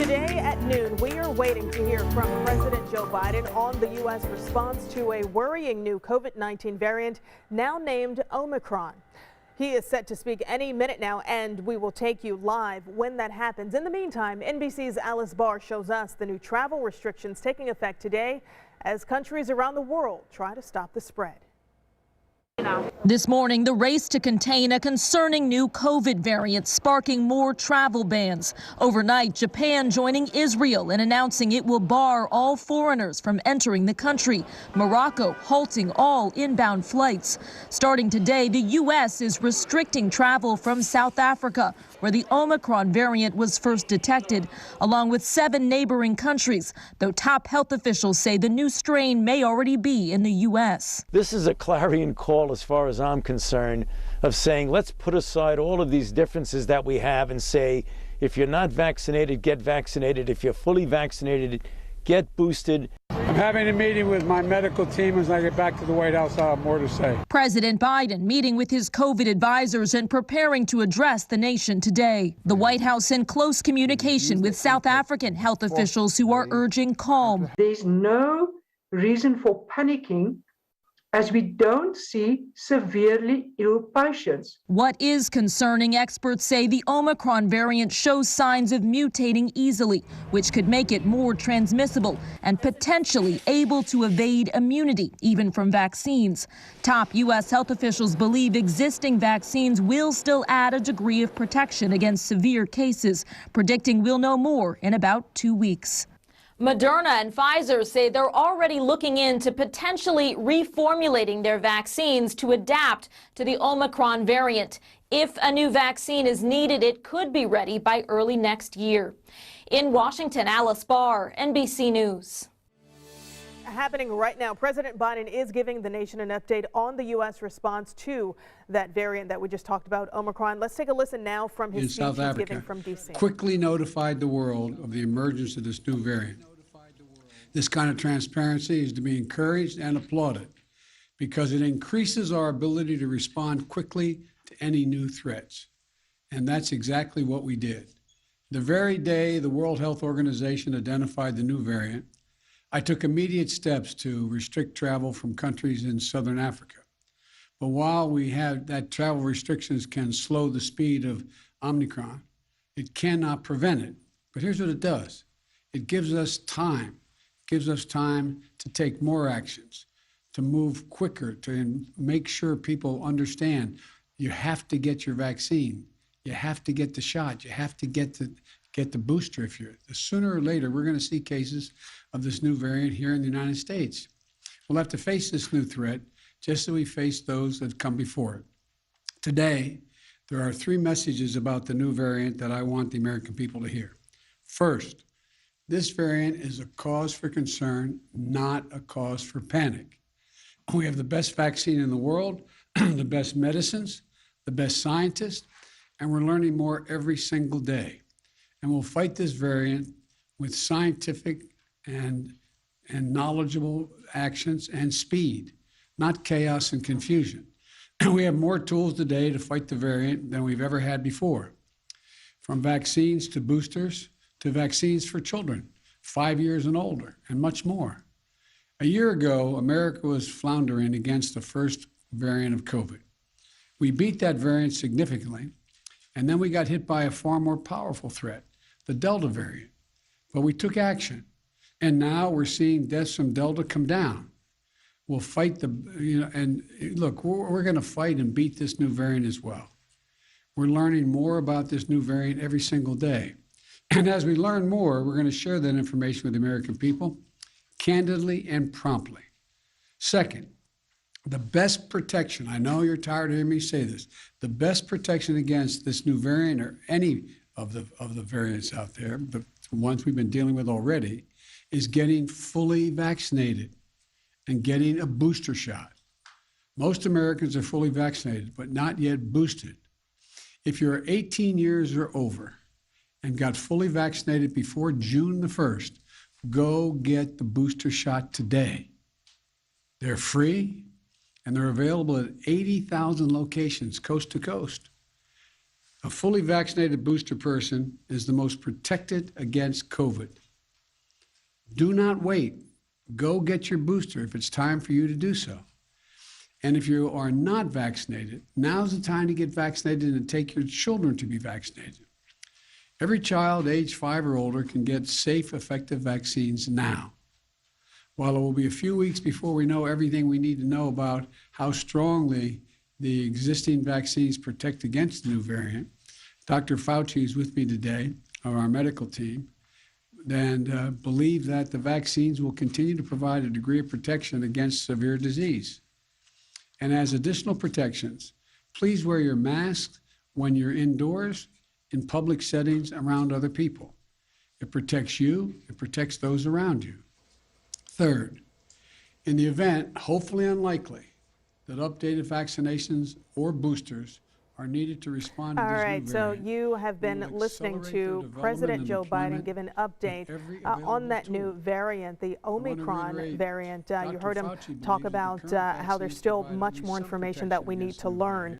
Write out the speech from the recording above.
Today at noon, we are waiting to hear from President Joe Biden on the U.S. response to a worrying new COVID-19 variant now named Omicron. He is set to speak any minute now, and we will take you live when that happens. In the meantime, NBC's Alice Barr shows us the new travel restrictions taking effect today as countries around the world try to stop the spread. This morning, the race to contain a concerning new COVID variant sparking more travel bans. Overnight, Japan joining Israel in announcing it will bar all foreigners from entering the country. Morocco halting all inbound flights. Starting today, the U.S. is restricting travel from South Africa, where the Omicron variant was first detected, along with 7 neighboring countries, though top health officials say the new strain may already be in the U.S. This is a clarion call, as far as I'm concerned, of saying let's put aside all of these differences that we have and say if you're not vaccinated, get vaccinated. If you're fully vaccinated, get boosted. I'm having a meeting with my medical team. As I get back to the White House, I'll have more to say. President Biden meeting with his COVID advisors and preparing to address the nation today. The White House in close communication with South African health officials who are urging calm. There's no reason for panicking, as we don't see severely ill patients. What is concerning, experts say the Omicron variant shows signs of mutating easily, which could make it more transmissible and potentially able to evade immunity, even from vaccines. Top U.S. health officials believe existing vaccines will still add a degree of protection against severe cases, predicting we'll know more in about 2 weeks. Moderna and Pfizer say they're already looking into potentially reformulating their vaccines to adapt to the Omicron variant. If a new vaccine is needed, it could be ready by early next year. In Washington, Alice Barr, NBC News. Happening right now, President Biden is giving the nation an update on the U.S. response to that variant that we just talked about, Omicron. Let's take a listen now from his speech he's giving from D.C. Quickly notified the world of the emergence of this new variant. This kind of transparency is to be encouraged and applauded because it increases our ability to respond quickly to any new threats. And that's exactly what we did. The very day the World Health Organization identified the new variant, I took immediate steps to restrict travel from countries in southern Africa. But while we have that travel restrictions can slow the speed of Omicron, it cannot prevent it. But here's what it does. It gives us time. Gives us time to take more actions, to move quicker, to make sure people understand you have to get your vaccine, you have to get the shot, you have to get the booster. If you're, sooner or later, we're going to see cases of this new variant here in the United States. We'll have to face this new threat just as we faced those that come before it. Today, there are 3 messages about the new variant that I want the American people to hear. First, this variant is a cause for concern, not a cause for panic. We have the best vaccine in the world, the best medicines, the best scientists, and we're learning more every single day. And we'll fight this variant with scientific and knowledgeable actions and speed, not chaos and confusion. We have more tools today to fight the variant than we've ever had before, from vaccines to boosters, to vaccines for children, 5 years and older, and much more. A year ago, America was floundering against the first variant of COVID. We beat that variant significantly, and then we got hit by a far more powerful threat, the Delta variant. But we took action, and now we're seeing deaths from Delta come down. We'll fight and look, we're going to fight and beat this new variant as well. We're learning more about this new variant every single day. And as we learn more, we're going to share that information with the American people candidly and promptly. Second, the best protection, I know you're tired of hearing me say this, the best protection against this new variant or any of the variants out there, the ones we've been dealing with already, is getting fully vaccinated and getting a booster shot. Most Americans are fully vaccinated, but not yet boosted. If you're 18 years or over, and got fully vaccinated before June the 1st, go get the booster shot today. They're free, and they're available at 80,000 locations, coast to coast. A fully vaccinated booster person is the most protected against COVID. Do not wait. Go get your booster if it's time for you to do so. And if you are not vaccinated, now's the time to get vaccinated and take your children to be vaccinated. Every child aged 5 or older can get safe, effective vaccines now. While it will be a few weeks before we know everything we need to know about how strongly the existing vaccines protect against the new variant, Dr. Fauci is with me today, of our medical team, and believe that the vaccines will continue to provide a degree of protection against severe disease. And as additional protections, please wear your mask when you're indoors, in public settings, around other people. It protects you, it protects those around you. Third, in the event, hopefully unlikely, that updated vaccinations or boosters are needed to respond to All this right, new so variant, you have been listening to President Joe Biden give an update on that new variant, the Omicron variant. You heard him talk about how there's still much more information that we need to learn.